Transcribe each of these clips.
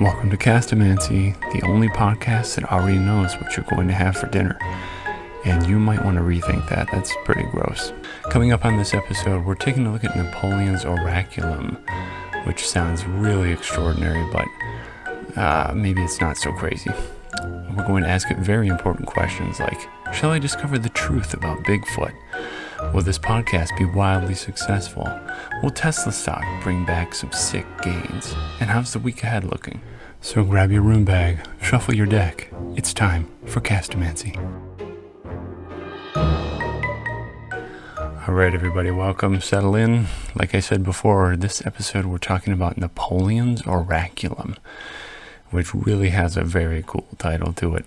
Welcome to Castomancy, the only podcast that already knows what you're going to have for dinner. And you might want to rethink that. That's pretty gross. Coming up on this episode, we're taking a look at Napoleon's Oraculum, which sounds really extraordinary, but maybe it's not so crazy. We're going to ask it very important questions like, shall I discover the truth about Bigfoot? Will this podcast be wildly successful? Will Tesla stock bring back some sick gains? And how's the week ahead looking? So grab your room bag, shuffle your deck. It's time for Castomancy. Alright everybody, welcome, settle in. Like I said before, this episode we're talking about Napoleon's Oraculum, which really has a very cool title to it.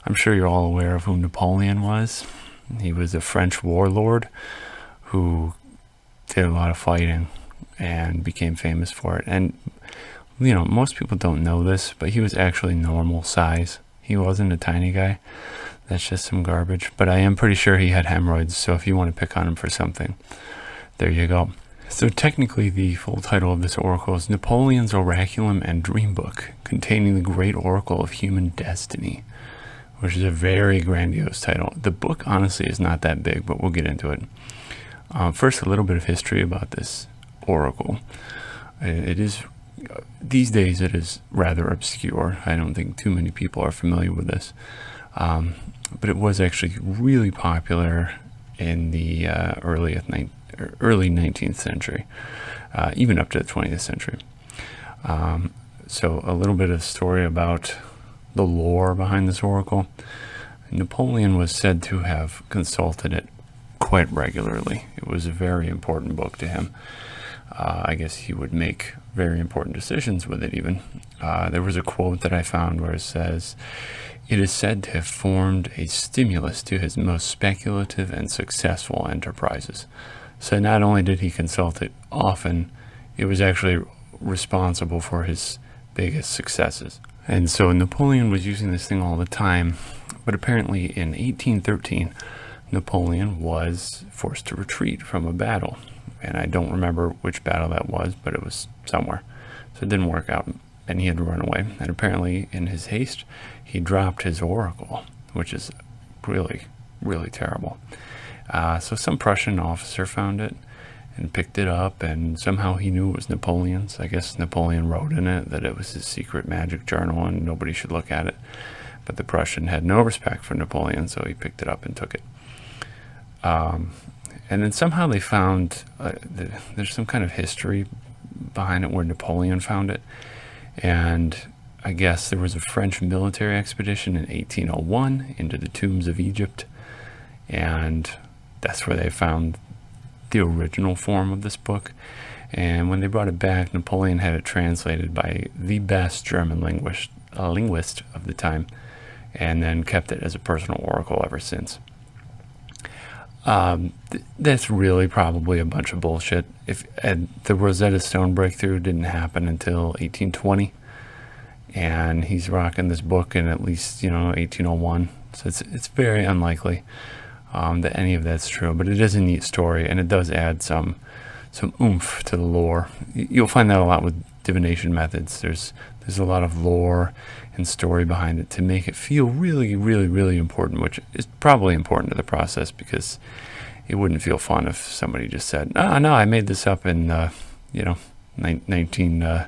I'm sure you're all aware of who Napoleon was. He was a French warlord who did a lot of fighting and became famous for it. And, you know, most people don't know this, but he was actually normal size. He wasn't a tiny guy. That's just some garbage. But I am pretty sure he had hemorrhoids, so if you want to pick on him for something, there you go. So technically the full title of this oracle is Napoleon's Oraculum and Dream Book, containing the great oracle of human destiny, which is a very grandiose title. The book, honestly, is not that big, but we'll get into it. First, a little bit of history about this oracle. These days, it is rather obscure. I don't think too many people are familiar with this. But it was actually really popular in the early 19th century, even up to the 20th century. So a little bit of story about the lore behind this oracle. Napoleon was said to have consulted it quite regularly. It was a very important book to him. I guess he would make very important decisions with it even. There was a quote that I found where it says, "It is said to have formed a stimulus to his most speculative and successful enterprises." So not only did he consult it often, it was actually responsible for his biggest successes. And so Napoleon was using this thing all the time, but apparently in 1813, Napoleon was forced to retreat from a battle. And I don't remember which battle that was, but it was somewhere. So it didn't work out, and he had to run away. And apparently in his haste, he dropped his oracle, which is really, really terrible. So some Prussian officer found it and picked it up, and somehow he knew it was Napoleon's. I guess Napoleon wrote in it that it was his secret magic journal and nobody should look at it. But the Prussian had no respect for Napoleon, so he picked it up and took it. And then somehow they found, there's some kind of history behind it where Napoleon found it. And I guess there was a French military expedition in 1801 into the tombs of Egypt. And that's where they found the original form of this book. And when they brought it back, Napoleon had it translated by the best German linguist of the time, and then kept it as a personal oracle ever since. That's really probably a bunch of bullshit. The Rosetta Stone breakthrough didn't happen until 1820, and he's rocking this book in at least 1801. So it's very unlikely that any of that's true, but it is a neat story, and it does add some oomph to the lore. You'll find that a lot with divination methods. There's a lot of lore and story behind it to make it feel really, really, really important, which is probably important to the process, because it wouldn't feel fun if somebody just said, no, I made this up in 19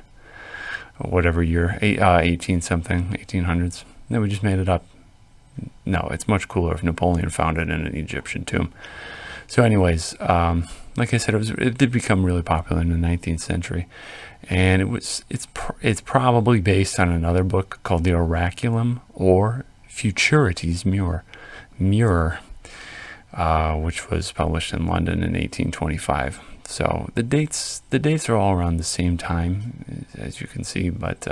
whatever year, 18 something, 1800s. No, we just made it up. No, it's much cooler if Napoleon found it in an Egyptian tomb. So anyways, like I said, it did become really popular in the 19th century, and it's probably based on another book called the Oraculum or Futurities Mirror, which was published in London in 1825. So the dates are all around the same time, as you can see, but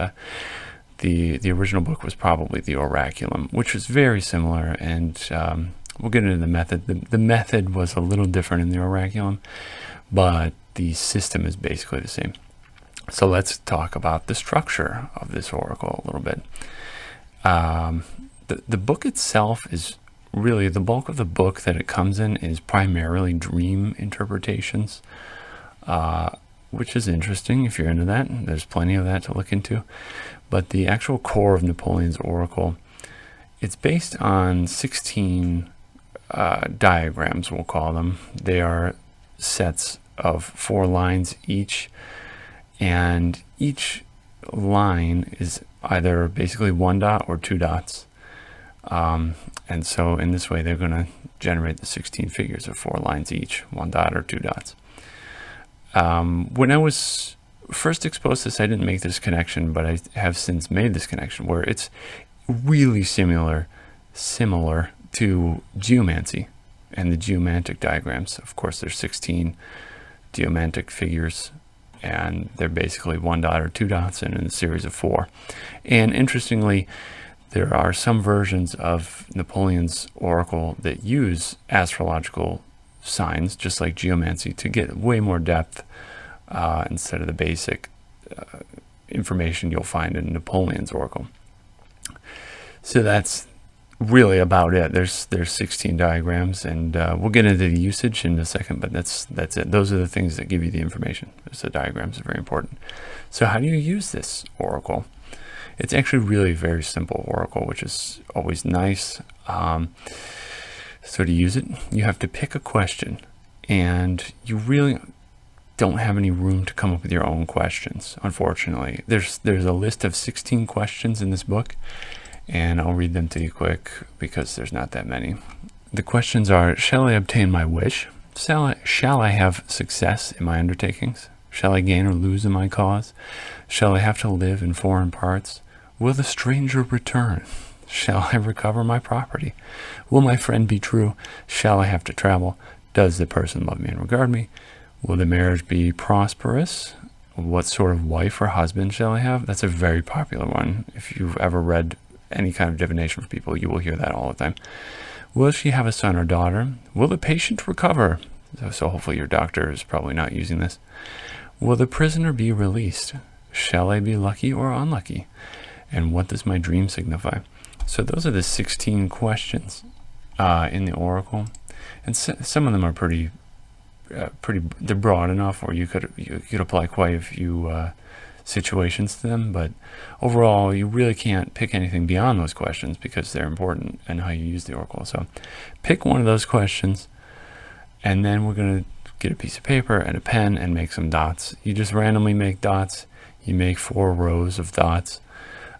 the original book was probably the Oraculum, which was very similar, and we'll get into the method. The method was a little different in the Oraculum, but the system is basically the same. So let's talk about the structure of this oracle a little bit. The book itself is really, the bulk of the book that it comes in is primarily dream interpretations. which is interesting if you're into that. There's plenty of that to look into. But the actual core of Napoleon's oracle, it's based on 16 diagrams, we'll call them. They are sets of 4 lines each, and each line is either basically 1 dot or 2 dots. And so in this way, they're going to generate the 16 figures of 4 lines each, 1 dot or 2 dots. When I was first exposed to this, I didn't make this connection, but I have since made this connection where it's really similar to geomancy and the geomantic diagrams. Of course, there's 16 geomantic figures, and they're basically 1 dot or 2 dots and in a series of 4. And interestingly, there are some versions of Napoleon's oracle that use astrological signs, just like geomancy, to get way more depth instead of the basic information you'll find in Napoleon's oracle. So that's really about it. There's 16 diagrams, and we'll get into the usage in a second, but that's it. Those are the things that give you the information. The diagrams are very important. So how do you use this oracle? It's actually really very simple oracle, which is always nice. So to use it, you have to pick a question, and you really don't have any room to come up with your own questions, unfortunately. There's a list of 16 questions in this book, and I'll read them to you quick because there's not that many. The questions are: shall I obtain my wish? Shall I have success in my undertakings? Shall I gain or lose in my cause? Shall I have to live in foreign parts? Will the stranger return? Shall I recover my property? Will my friend be true? Shall I have to travel? Does the person love me and regard me? Will the marriage be prosperous? What sort of wife or husband shall I have? That's a very popular one. If you've ever read any kind of divination for people, you will hear that all the time. Will she have a son or daughter? Will the patient recover? So hopefully your doctor is probably not using this. Will the prisoner be released? Shall I be lucky or unlucky? And what does my dream signify? So those are the 16 questions in the oracle, and some of them are pretty. They're broad enough, or you could apply quite a few situations to them. But overall, you really can't pick anything beyond those questions because they're important and how you use the oracle. So pick one of those questions, and then we're going to get a piece of paper and a pen and make some dots. You just randomly make dots. You make 4 rows of dots.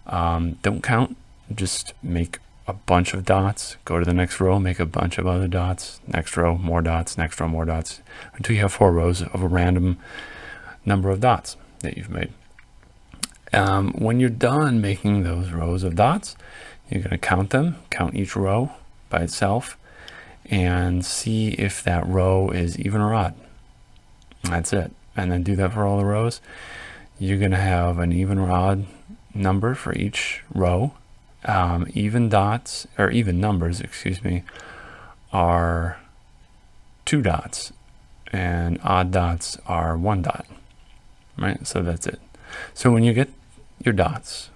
Don't count, just make a bunch of dots, go to the next row, make a bunch of other dots, next row, more dots, next row, more dots, until you have 4 rows of a random number of dots that you've made. When you're done making those rows of dots, you're going to count them, count each row by itself, and see if that row is even or odd. That's it. And then do that for all the rows. You're going to have an even or odd number for each row. Even dots, or even numbers, are 2 dots, and odd dots are 1 dot, right? So that's it. So when you get your dots,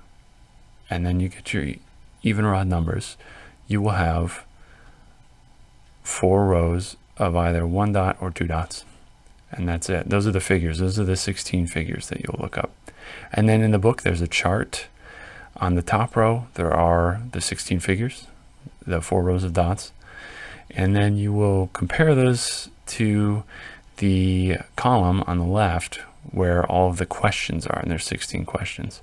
and then you get your even or odd numbers, you will have 4 rows of either 1 dot or 2 dots, and that's it. Those are the figures. Those are the 16 figures that you'll look up. And then in the book, there's a chart. On the top row, there are the 16 figures, the 4 rows of dots. And then you will compare those to the column on the left where all of the questions are, and there's 16 questions.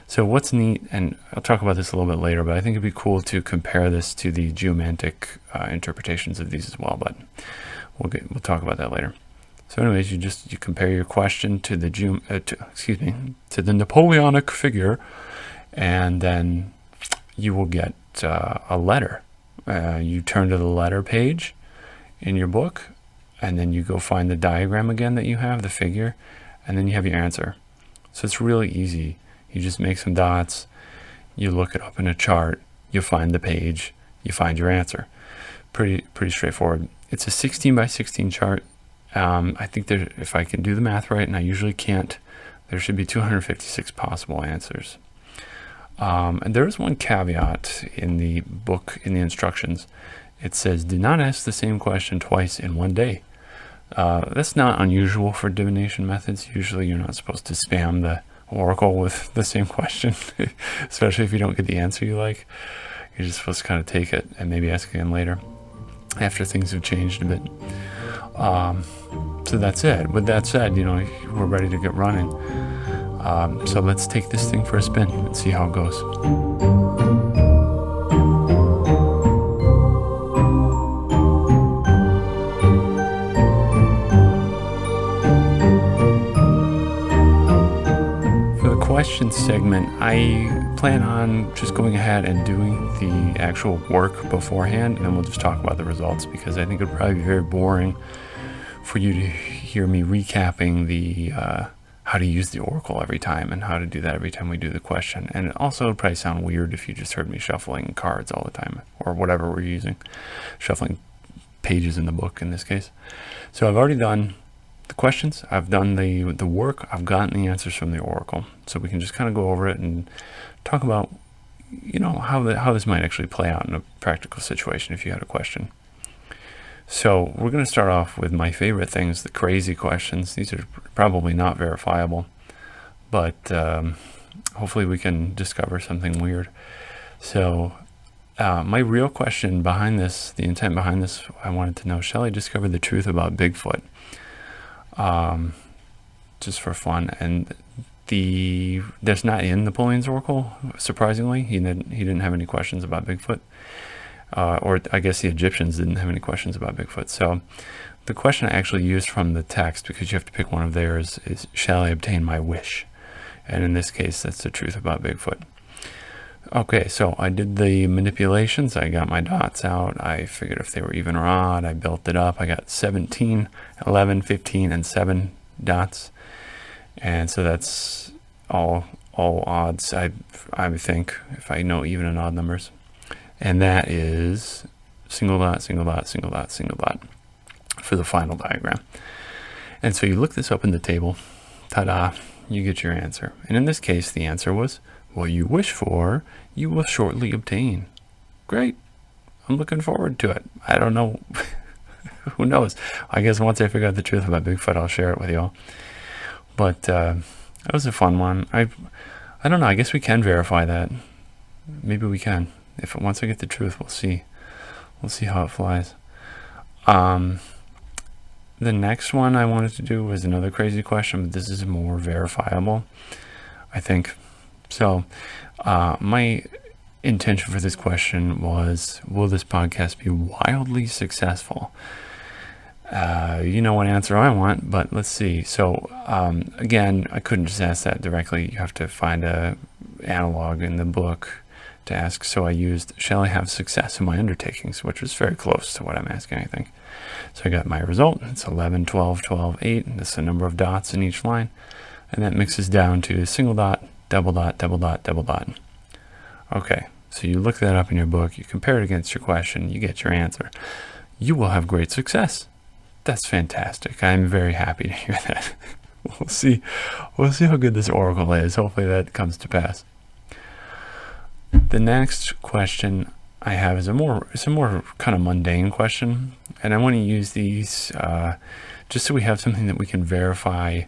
So what's neat, and I'll talk about this a little bit later, but I think it'd be cool to compare this to the geomantic interpretations of these as well, but we'll talk about that later. So anyways, you compare your question to the to the Napoleonic figure, and then you will get a letter. You turn to the letter page in your book, and then you go find the diagram again that you have, the figure, and then you have your answer. So it's really easy. You just make some dots, you look it up in a chart, you find the page, you find your answer. Pretty straightforward. It's a 16 by 16 chart. I think if I can do the math right, and I usually can't, there should be 256 possible answers. And there is one caveat in the book, in the instructions. It says, do not ask the same question twice in one day. That's not unusual for divination methods. Usually you're not supposed to spam the oracle with the same question, especially if you don't get the answer you like. You're just supposed to kind of take it and maybe ask again later after things have changed a bit. So that's it. With that said, we're ready to get running. So let's take this thing for a spin and see how it goes. Question segment, I plan on just going ahead and doing the actual work beforehand, and then we'll just talk about the results, because I think it would probably be very boring for you to hear me recapping the how to use the oracle every time and how to do that every time we do the question. And it also would probably sound weird if you just heard me shuffling cards all the time, or whatever we're using, shuffling pages in the book in this case. So I've already done the questions, I've done the work, I've gotten the answers from the oracle, so we can just kind of go over it and talk about how this might actually play out in a practical situation if you had a question. So we're going to start off with my favorite things, the crazy questions. These are probably not verifiable, but hopefully we can discover something weird. So my real question behind this, the intent behind this, I wanted to know, shall I discover the truth about Bigfoot? Just for fun. And there's not in Napoleon's oracle, surprisingly. He didn't have any questions about Bigfoot, or I guess the Egyptians didn't have any questions about Bigfoot. So the question I actually used from the text, because you have to pick one of theirs, is shall I obtain my wish? And in this case, that's the truth about Bigfoot. Okay, so I did the manipulations. I got my dots out. I figured if they were even or odd. I built it up. I got 17, 11, 15, and 7 dots. And so that's all odds, I think, if I know even and odd numbers. And that is single dot, single dot, single dot, single dot for the final diagram. And so you look this up in the table. Ta-da, you get your answer. And in this case, the answer was, what you wish for, you will shortly obtain. Great. I'm looking forward to it. I don't know. Who knows? I guess once I figure out the truth about Bigfoot, I'll share it with you all. But that was a fun one. I don't know. I guess we can verify that. Maybe we can. Once I get the truth, we'll see. We'll see how it flies. The next one I wanted to do was another crazy question, but this is more verifiable, I think. So my intention for this question was, will this podcast be wildly successful? You know what answer I want, but let's see. So again, I couldn't just ask that directly. You have to find a analog in the book to ask. So I used, shall I have success in my undertakings, which was very close to what I'm asking, I think. So I got my result. It's 11, 12, 12, 8. And that's the number of dots in each line. And that mixes down to single dot, double dot, double dot, double dot. Okay, so you look that up in your book, you compare it against your question, you get your answer. You will have great success. That's fantastic. I'm very happy to hear that. We'll see how good this oracle is. Hopefully that comes to pass. The next question I have is a more kind of mundane question, and I want to use these just so we have something that we can verify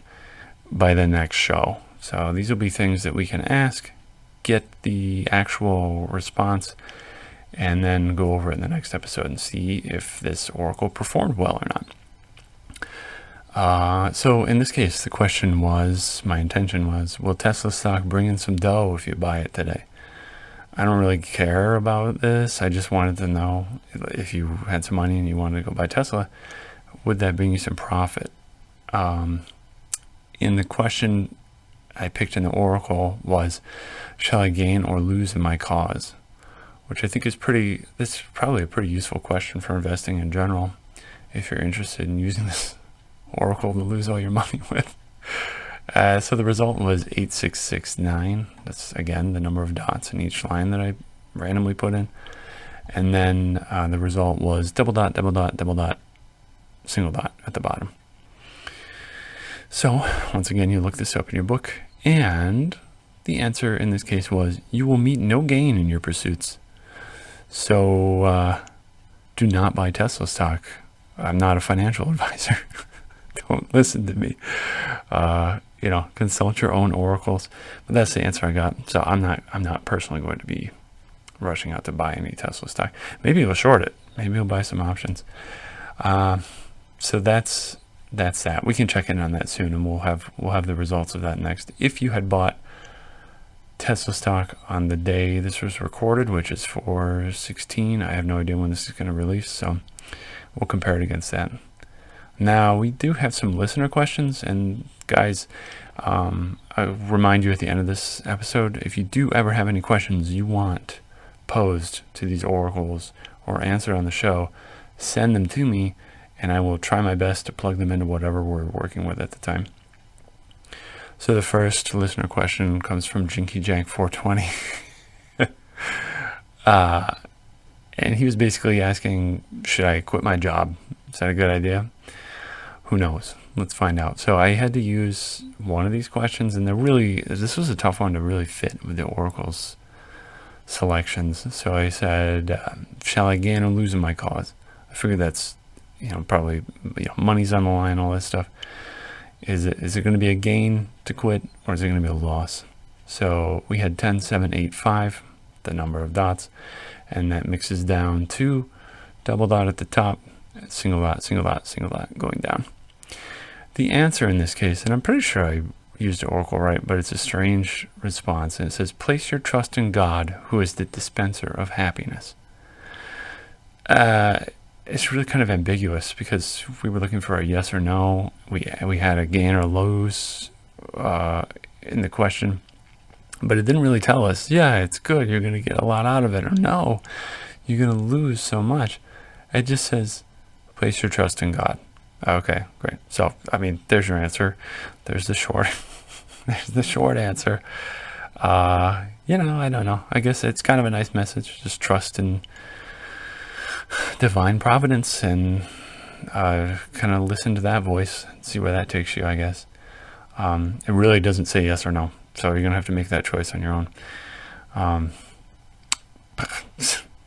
by the next show. So these will be things that we can ask, get the actual response, and then go over it in the next episode and see if this oracle performed well or not. So in this case, the question was, my intention was, will Tesla stock bring in some dough if you buy it today? I don't really care about this. I just wanted to know if you had some money and you wanted to go buy Tesla, would that bring you some profit? In the question I picked in the oracle was, shall I gain or lose in my cause? Which I think is probably a pretty useful question for investing in general, if you're interested in using this oracle to lose all your money with. So the result was 8669. That's again the number of dots in each line that I randomly put in. And then the result was double dot, double dot, double dot, single dot at the bottom. So once again, you look this up in your book, and the answer in this case was, you will meet no gain in your pursuits. So do not buy Tesla stock. I'm not a financial advisor. Don't listen to me. Consult your own oracles. But that's the answer I got. So I'm not personally going to be rushing out to buy any Tesla stock. Maybe we'll short it. Maybe we'll buy some options. So that's that. We can check in on that soon, and we'll have the results of that next. If you had bought Tesla stock on the day this was recorded, which is 4/16, I have no idea when this is going to release, so we'll compare it against that. Now, we do have some listener questions, and guys, I remind you at the end of this episode, if you do ever have any questions you want posed to these oracles or answered on the show, send them to me, and I will try my best to plug them into whatever we're working with at the time. So the first listener question comes from JinkyJank420. And he was basically asking, should I quit my job? Is that a good idea? Who knows? Let's find out. So I had to use one of these questions, and this was a tough one to really fit with the oracle's selections. So I said, shall I gain or lose in my cause? I figured that's, probably money's on the line, all that stuff. Is it going to be a gain to quit, or is it going to be a loss? So we had 10, 7, 8, 5, the number of dots, and that mixes down to double dot at the top, single dot, single dot, single dot, going down. The answer in this case, and I'm pretty sure I used the oracle right, but it's a strange response, and it says, place your trust in God, who is the dispenser of happiness. It's really kind of ambiguous, because we were looking for a yes or no. We had a gain or lose in the question, but it didn't really tell us, yeah, it's good, you're going to get a lot out of it, or no, you're going to lose so much. It just says, place your trust in God. Okay, great. So, there's your answer. There's the short, there's the short answer. I don't know. I guess it's kind of a nice message. Just trust in divine providence and kind of listen to that voice and see where that takes you, I guess. It really doesn't say yes or no. So you're going to have to make that choice on your own.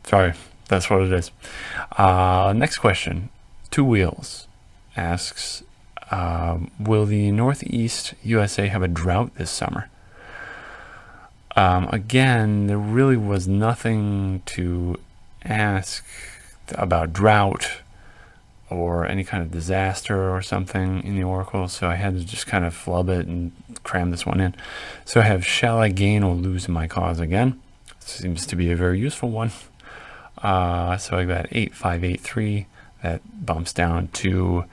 Sorry, that's what it is. Next question. Two Wheels asks, will the Northeast USA have a drought this summer? Again, there really was nothing to ask about drought or any kind of disaster or something in the oracle, so I had to just kind of flub it and cram this one in. So I have, shall I gain or lose in my cause again? Seems to be a very useful one. So I got 8, 5, 8, 3. That bumps down to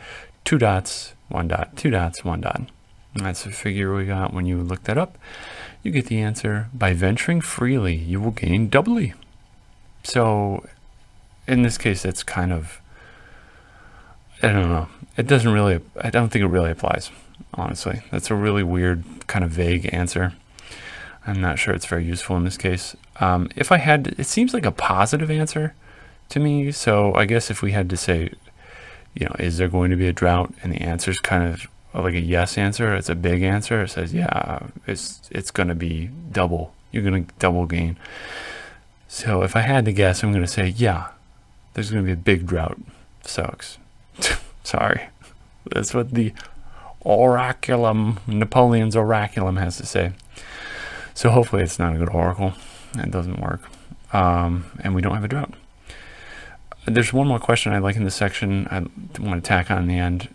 2 dots, 1 dot, 2 dots, 1 dot. And that's the figure we got when you look that up. You get the answer. By venturing freely, you will gain doubly. So in this case, it's kind of, I don't know. I don't think it really applies, honestly. That's a really weird, kind of vague answer. I'm not sure it's very useful in this case. If I had, it seems like a positive answer to me. So I guess if we had to say, is there going to be a drought? And the answer is kind of like a yes answer. It's a big answer. It says, yeah, it's going to be double. You're going to double gain. So if I had to guess, I'm going to say, yeah, there's going to be a big drought. Sucks. Sorry. That's what the Oraculum, Napoleon's Oraculum has to say. So hopefully it's not a good oracle. It doesn't work. And we don't have a drought. There's one more question I like in this section I want to tack on in the end.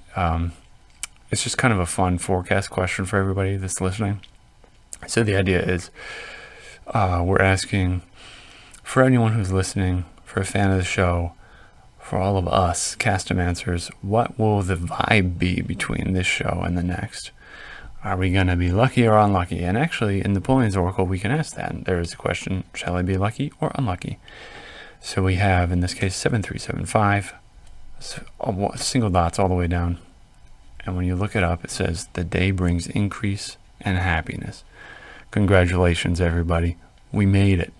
It's just kind of a fun forecast question for everybody that's listening. So the idea is we're asking, for anyone who's listening, for a fan of the show, for all of us Castomancers, what will the vibe be between this show and the next? Are we going to be lucky or unlucky? And actually, in Napoleon's Oracle, we can ask that. There is a question, shall I be lucky or unlucky? So we have, in this case, 7375, single dots all the way down. And when you look it up, it says, the day brings increase and happiness. Congratulations, everybody. We made it.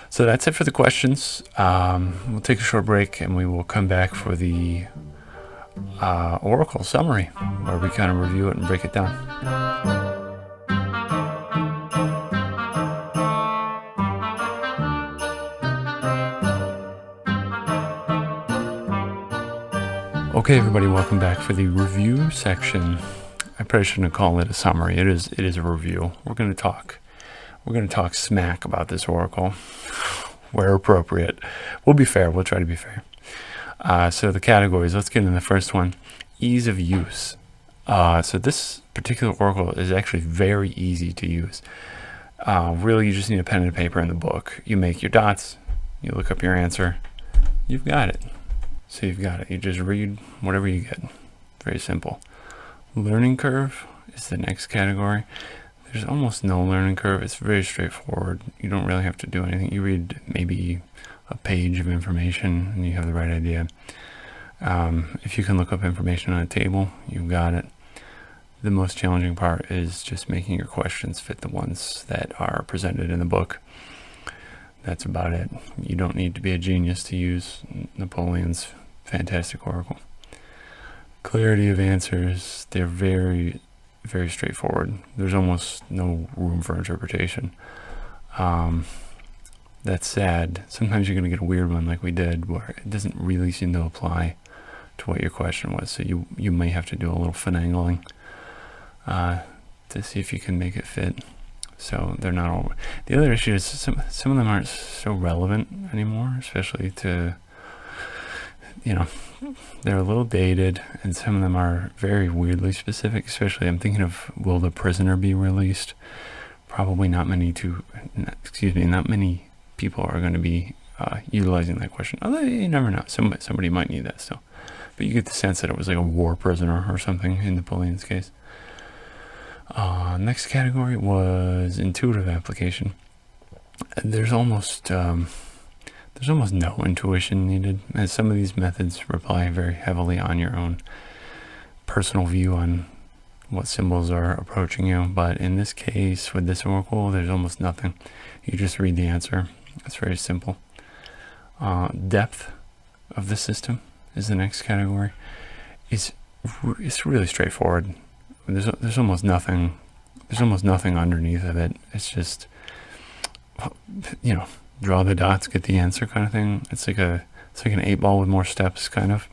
So that's it for the questions. We'll take a short break, and we will come back for the Oracle summary, where we kind of review it and break it down. Okay, everybody, welcome back for the review section. I probably shouldn't call it a summary. It is a review. We're going to talk smack about this oracle where appropriate. We'll be fair. We'll try to be fair. So the categories, let's get in the first one. Ease of use. So this particular oracle is actually very easy to use. Really, you just need a pen and paper in the book. You make your dots, you look up your answer, you've got it. So you've got it. You just read whatever you get. Very simple. Learning curve is the next category. There's almost no learning curve. It's very straightforward. You don't really have to do anything. You read maybe a page of information and you have the right idea. If you can look up information on a table, you've got it. The most challenging part is just making your questions fit the ones that are presented in the book. That's about it. You don't need to be a genius to use Napoleon's fantastic oracle. Clarity of answers, they're very, very straightforward. There's almost no room for interpretation. That's sad. Sometimes you're going to get a weird one like we did where it doesn't really seem to apply to what your question was. So you may have to do a little finagling to see if you can make it fit. So they're not all. The other issue is some of them aren't so relevant anymore, especially to, they're a little dated, and some of them are very weirdly specific. Especially, I'm thinking of, will the prisoner be released? Probably not many people are going to be utilizing that question. Although you never know, somebody might need that still. But you get the sense that it was like a war prisoner or something in Napoleon's case. Next category was intuitive application. There's almost no intuition needed, as some of these methods rely very heavily on your own personal view on what symbols are approaching you. But in this case, with this oracle, there's almost nothing. You just read the answer. It's very simple. Depth of the system is the next category. It's really straightforward. There's almost nothing. There's almost nothing underneath of it. It's just, draw the dots, get the answer kind of thing. It's like an 8-ball with more steps kind of.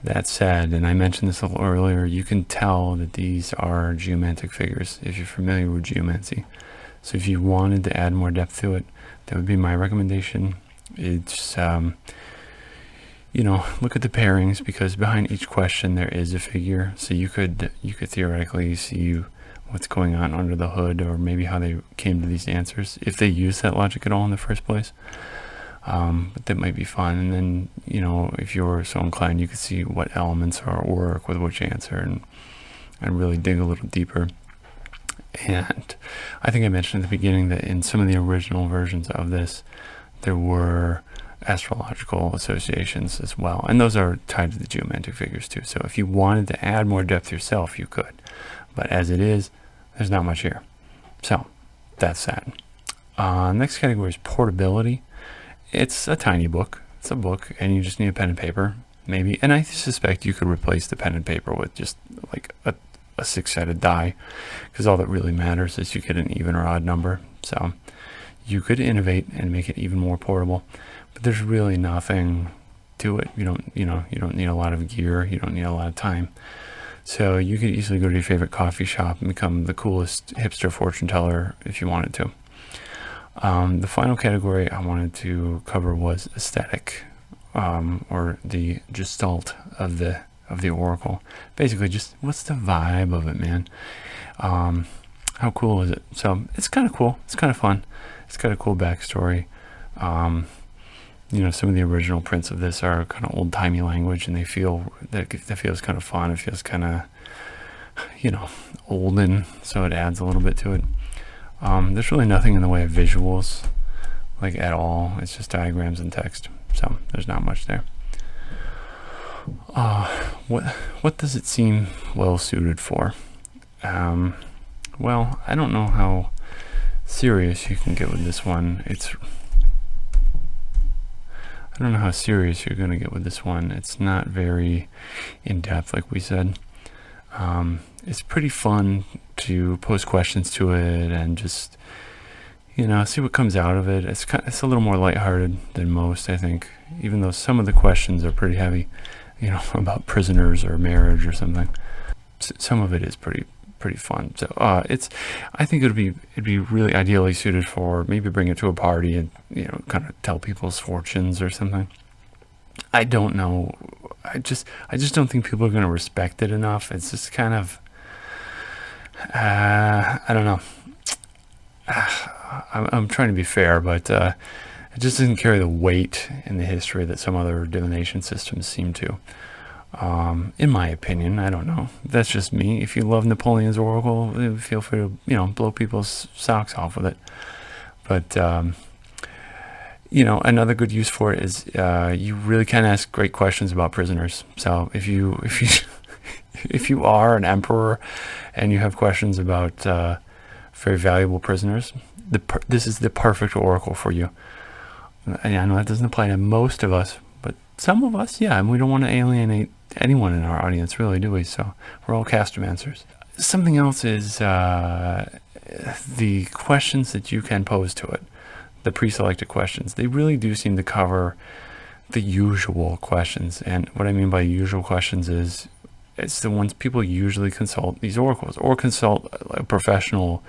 That said, and I mentioned this a little earlier, you can tell that these are geomantic figures if you're familiar with geomancy. So if you wanted to add more depth to it, that would be my recommendation. It's look at the pairings, because behind each question there is a figure. So you could theoretically see what's going on under the hood, or maybe how they came to these answers, if they use that logic at all in the first place. But that might be fun. And then, if you're so inclined, you could see what elements work with which answer, and really dig a little deeper. And I think I mentioned at the beginning that in some of the original versions of this, there were astrological associations as well, and those are tied to the geomantic figures too. So if you wanted to add more depth yourself, you could, but as it is, there's not much here. So that's that. Next category is portability. It's a tiny book. It's a book, and you just need a pen and paper, maybe. And I suspect you could replace the pen and paper with just like a 6-sided die, because all that really matters is you get an even or odd number. So you could innovate and make it even more portable. But there's really nothing to it. You don't need a lot of gear. You don't need a lot of time. So you could easily go to your favorite coffee shop and become the coolest hipster fortune teller if you wanted to. The final category I wanted to cover was aesthetic, or the gestalt of the oracle. Basically, just what's the vibe of it, man? How cool is it? So it's kind of cool. It's kind of fun. It's got a cool backstory. Some of the original prints of this are kind of old-timey language, and that feels kind of fun. It feels kind of, olden, so it adds a little bit to it. There's really nothing in the way of visuals, like at all. It's just diagrams and text, so there's not much there. What does it seem well suited for? Well, I don't know how serious you can get with this one. I don't know how serious you're going to get with this one. It's not very in-depth, like we said. It's pretty fun to pose questions to it and just, see what comes out of it. It's a little more lighthearted than most, I think, even though some of the questions are pretty heavy, about prisoners or marriage or something. Some of it is pretty fun. So I think it'd be really ideally suited for maybe bring it to a party and kind of tell people's fortunes or something. I don't know. I just don't think people are going to respect it enough. It's just kind of I don't know. I'm trying to be fair, but it just doesn't carry the weight in the history that some other divination systems seem to. In my opinion, I don't know. That's just me. If you love Napoleon's Oracle, feel free to blow people's socks off with it. But another good use for it is you really can ask great questions about prisoners. So if you if you are an emperor and you have questions about very valuable prisoners, this is the perfect oracle for you. And I know that doesn't apply to most of us, but some of us, yeah, and we don't want to alienate anyone in our audience, really, do we? So we're all castomancers. Something else is the questions that you can pose to it, the pre-selected questions. They really do seem to cover the usual questions. And what I mean by usual questions is it's the ones people usually consult these oracles or consult a professional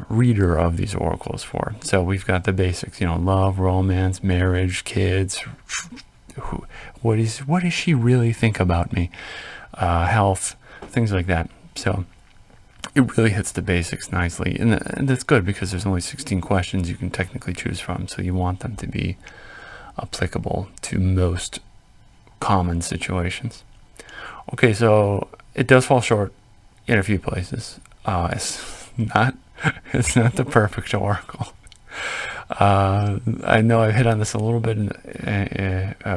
reader of these oracles for. So we've got the basics, love, romance, marriage, kids. What does she really think about me? Health, things like that. So it really hits the basics nicely, and that's good because there's only 16 questions you can technically choose from. So you want them to be applicable to most common situations. Okay, so it does fall short in a few places. It's not the perfect oracle. I know I've hit on this a little bit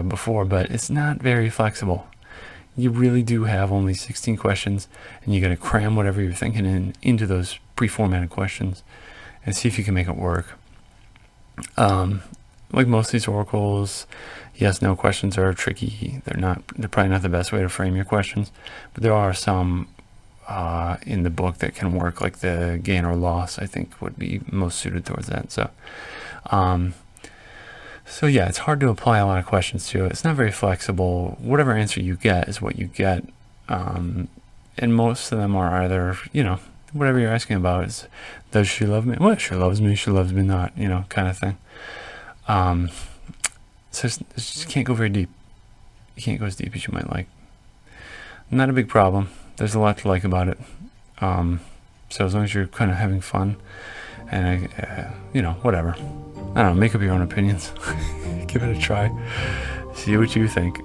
before, but it's not very flexible. You really do have only 16 questions, and you got to cram whatever you're thinking into those pre-formatted questions and see if you can make it work. Like most of these oracles, yes/no questions are tricky. They're probably not the best way to frame your questions, but there are some in the book that can work, like the gain or loss, I think would be most suited towards that. So yeah, it's hard to apply a lot of questions to it. It's not very flexible. Whatever answer you get is what you get. And most of them are either, whatever you're asking about is, does she love me? Well, she loves me not, kind of thing. So it just can't go very deep. You can't go as deep as you might like. Not a big problem. There's a lot to like about it. So as long as you're kind of having fun and, whatever. I don't know, make up your own opinions. Give it a try. See what you think.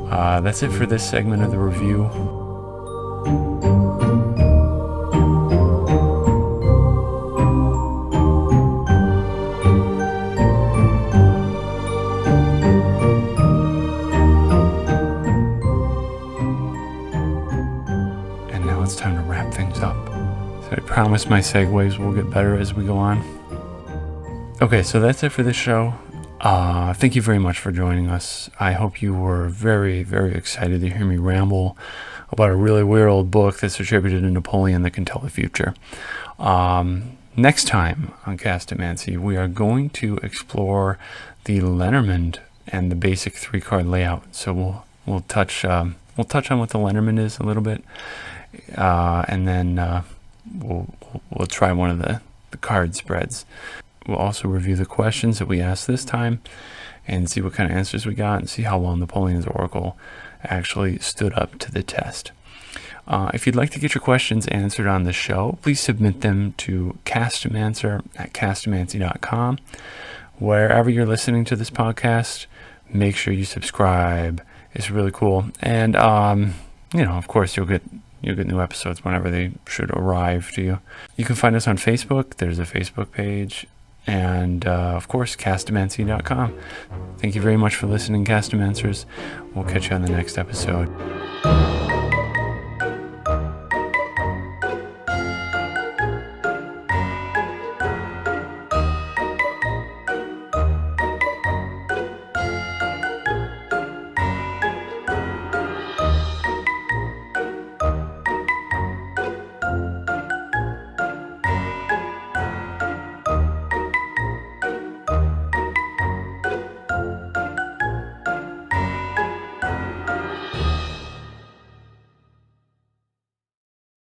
That's it for this segment of the review. And now it's time to wrap things up. So I promise my segues will get better as we go on. Okay, so that's it for this show. Thank you very much for joining us. I hope you were very, very excited to hear me ramble about a really weird old book that's attributed to Napoleon that can tell the future. Next time on Castomancy, we are going to explore the Lenormand and the basic 3-card layout. So we'll touch on what the Lenormand is a little bit, and then we'll try one of the card spreads. We'll also review the questions that we asked this time and see what kind of answers we got and see how well Napoleon's Oracle actually stood up to the test. If you'd like to get your questions answered on the show, please submit them to castomancer@castomancy.com. Wherever you're listening to this podcast, make sure you subscribe. It's really cool. And, of course, you'll get new episodes whenever they should arrive to you. You can find us on Facebook. There's a Facebook page. And, of course, castomancy.com. Thank you very much for listening, Castomancers. We'll catch you on the next episode.